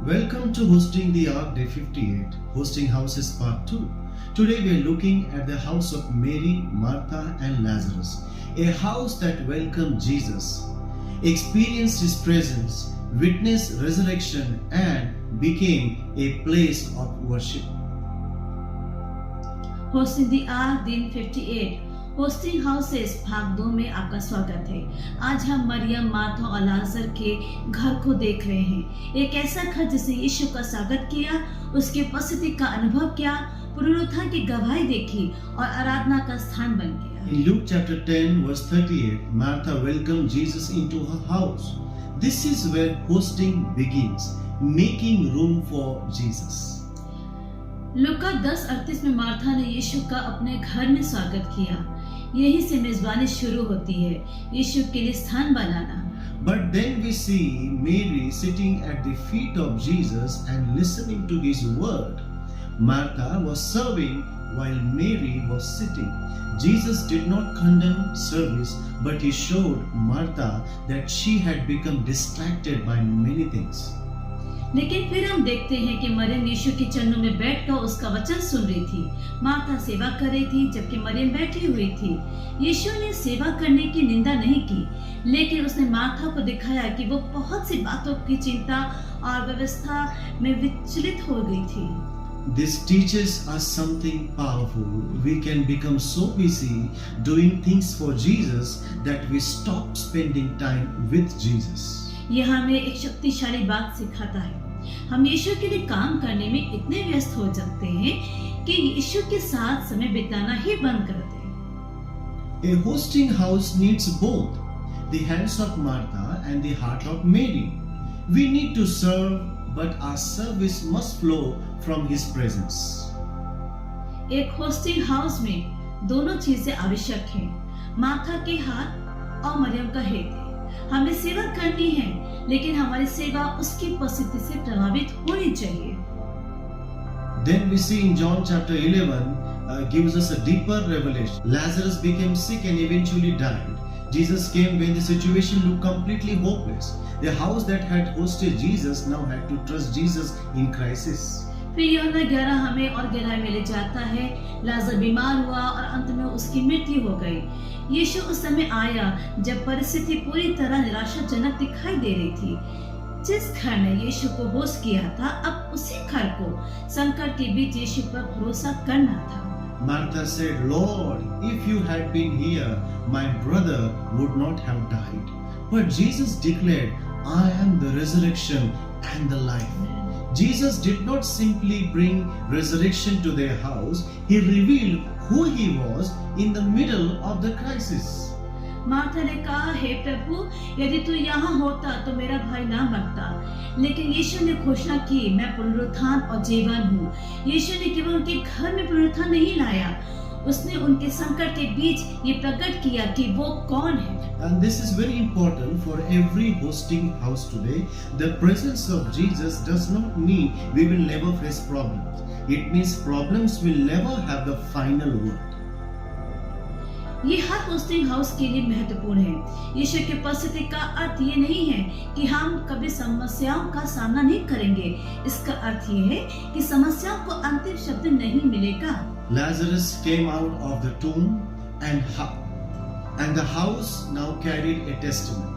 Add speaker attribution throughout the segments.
Speaker 1: Welcome to Hosting the Ark Day 58, Hosting Houses Part 2. Today we are looking at the house of Mary, Martha and Lazarus, a house that welcomed Jesus, experienced his presence, witnessed resurrection and became a place of worship.
Speaker 2: Hosting the arc दिन 58 hosting houses भाग 2 में आपका स्वागत है। आज हम Maryam, Martha और लाजर के घर को देख रहे हैं। एक ऐसा घर जिसने यीशु का स्वागत किया, उसकी उपस्थिति का अनुभव किया, पुनरुत्थान की गवाही देखी और आराधना का स्थान बन गया।
Speaker 1: In Luke chapter 10 verse 38, Martha welcomed Jesus into her house. This is where hosting begins, making room for Jesus.
Speaker 2: लूका 10:38 में मार्था ने यीशु का अपने घर में स्वागत किया। यहीं से मेजबानी शुरू होती है, यीशु के लिए स्थान बनाना।
Speaker 1: But then we see Mary sitting at the feet of Jesus and listening to his word. Martha was serving while Mary was sitting. Jesus did not condemn service, but he showed Martha that she had become distracted by many things.
Speaker 2: लेकिन फिर हम देखते हैं कि मरियम यीशु के चरणों में बैठकर उसका वचन सुन रही थी। मार्था सेवा कर रही थी जबकि मरियम बैठी हुई थी। यीशु ने सेवा करने की निंदा नहीं की, लेकिन उसने मार्था को दिखाया कि वो बहुत सी बातों की चिंता और व्यवस्था में विचलित हो गई थी।
Speaker 1: This teaches us something powerful. We can become so busy doing things for Jesus that we stop spending time with Jesus.
Speaker 2: यह हमें एक शक्तिशाली बात सिखाता है। हम यीशु के लिए काम करने में इतने व्यस्त हो जाते हैं कि यीशु के साथ समय बिताना ही बंद कर दें।
Speaker 1: A hosting house needs both the hands of Martha and the heart of Mary. We need to serve, but our service must flow from His presence.
Speaker 2: एक होस्टिंग हाउस में दोनों चीजें आवश्यक हैं, मार्था के हाथ और मरियम का हृदय। हमें सेवा करनी है, लेकिन हमारी सेवा उसकी उपस्थिति से प्रभावित होनी चाहिए।
Speaker 1: Then we see in John chapter 11 gives us a deeper revelation. Lazarus became sick and eventually died. Jesus came when the situation looked completely hopeless. The house that had hosted Jesus now had to trust Jesus in crisis.
Speaker 2: फिर यूहन्ना 11 हमें और गहराई में ले जाता है। लाजर बीमार हुआ और अंत में उसकी मृत्यु हो गई। यीशु उस समय आया जब परिस्थिति पूरी तरह निराशाजनक दिखाई दे रही थी। जिस घर ने यीशु को होस्ट किया था, अब उसी घर को संकट के बीच यीशु पर भरोसा करना था।
Speaker 1: Martha said, Lord, if you had been here, my brother would not have died. But Jesus declared, I am the resurrection and the life. Jesus did not simply bring resurrection to their house, He revealed who He was in the middle of the crisis.
Speaker 2: Martha ने कहा, हे प्रभु, यदि तू यहाँ होता तो मेरा भाई ना मरता। लेकिन यीशु ने घोषणा की, मैं पुनरुत्थान और जीवन हूँ। यीशु ने केवल उनके घर में पुनरुत्थान नहीं लाया, उसने उनके संकट के बीच ये प्रकट किया कि वो कौन है।
Speaker 1: And this is very important for every hosting house today. The presence of Jesus does not mean we will never face problems. It means problems will never have the final word.
Speaker 2: ये हर hosting house के लिए महत्वपूर्ण है। यीशु की उपस्थिति का अर्थ ये नहीं है कि हम कभी समस्याओं का सामना नहीं करेंगे। इसका अर्थ ये है कि समस्याओं को अंतिम शब्द नहीं मिलेगा।
Speaker 1: Lazarus came out of the tomb and the house now carried a testimony.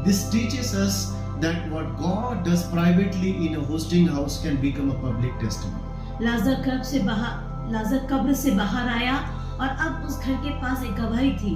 Speaker 1: This teaches us that what God does privately in a hosting house can become a public testimony.
Speaker 2: लाजर कब्र से बाहर आया और अब उस घर के पास एक गवाही थी।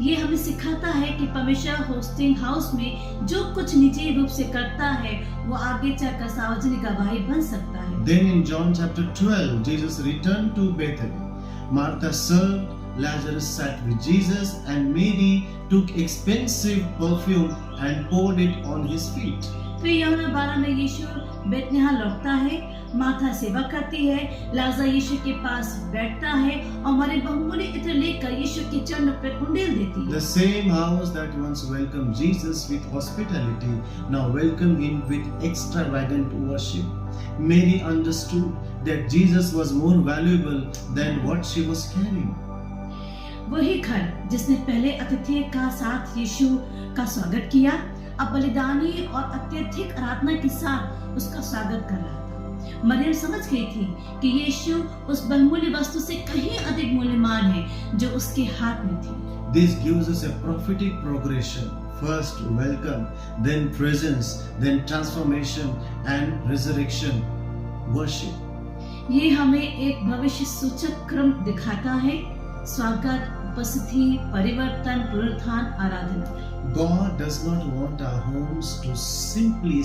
Speaker 2: ये हमें सिखाता है कि परमेश्वर होस्टिंग हाउस में जो कुछ निजी रूप से करता है, वो आगे चलकर सार्वजनिक गवाही बन सकता है।
Speaker 1: Then in John chapter 12, Jesus returned to Bethany. Martha served, Lazarus sat with Jesus, and Mary took expensive perfume and poured it on his feet.
Speaker 2: फिर यूहन्ना 12 में यीशु बेतनिय्याह लौटता है, मार्था सेवा करती है, लाजर यीशु के पास बैठता है और मरियम बहुमूल्य इत्र लेकर यीशु के चरणों पर उंडेल देती है।
Speaker 1: The same house that once welcomed Jesus with hospitality now welcomed him with extravagant worship. Mary understood that Jesus was more valuable than what she was carrying.
Speaker 2: वही घर जिसने पहले अतिथि का साथ यीशु का स्वागत किया, अब बलिदानी और अत्यधिक आराधना के साथ उसका स्वागत कर रहा था। मरियम समझ गई थी कि यीशु उस बहुमूल्य वस्तु से कहीं अधिक मूल्यवान है जो उसके हाथ में थी।
Speaker 1: This gives us a prophetic progression. First welcome, then presence, then transformation and resurrection, worship.
Speaker 2: ये हमें एक भविष्य सूचक क्रम दिखाता है: स्वागत, उपस्थिति, परिवर्तन, पुनरुत्थान, आराधना।
Speaker 1: God does not want our homes to simply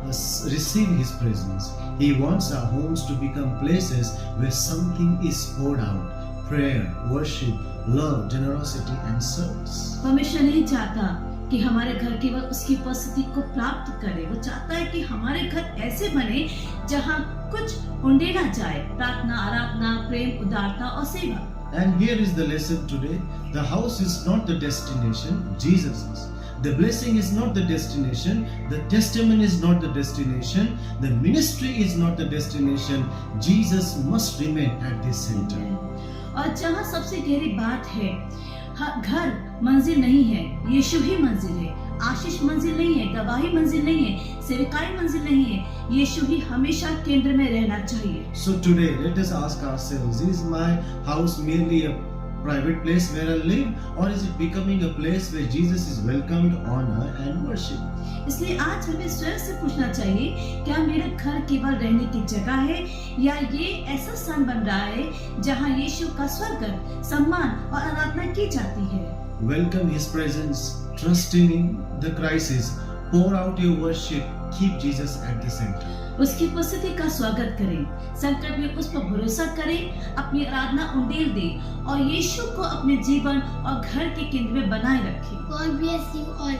Speaker 1: receive His presence. He wants our homes to become places where something is poured out: prayer, worship, love, generosity and service.
Speaker 2: परमेश्वर नहीं चाहता कि हमारे घर केवल उसकी उपस्थिति को प्राप्त करे। वो चाहता है कि हमारे घर ऐसे बने जहाँ कुछ उंडेला जाए: प्रार्थना, आराधना, प्रेम, उदारता और सेवा।
Speaker 1: And here is the lesson today. The house is not the destination, Jesus is. The blessing is not the destination, the testimony is not the destination, the ministry is not the destination. Jesus must remain at the center.
Speaker 2: और जहाँ सबसे गहरी बात है, घर मंजिल नहीं है, यीशु ही मंजिल है। आशीष मंजिल नहीं है, गवाही मंजिल नहीं है, सेवकाई मंजिल नहीं है। यीशु ही हमेशा केंद्र में रहना चाहिए।
Speaker 1: So today let us ask ourselves, is my house merely a private place where I live, or is it becoming a place where Jesus is welcomed, honored and worshipped?
Speaker 2: इसलिए आज हमें स्वयं से पूछना चाहिए, क्या मेरा घर केवल रहने की जगह है या ये ऐसा स्थान बन रहा है जहाँ यीशु का स्वागत, सम्मान और आराधना की जाती है।
Speaker 1: Welcome His presence, trust in the crisis, pour out your worship, keep Jesus at the center.
Speaker 2: उसकी उपस्थिति का स्वागत करें, संकट में उस पर भरोसा करें, अपनी आराधना उंडेल दें और यीशु को अपने जीवन और घर के केंद्र में बनाए रखें।
Speaker 3: God bless you all.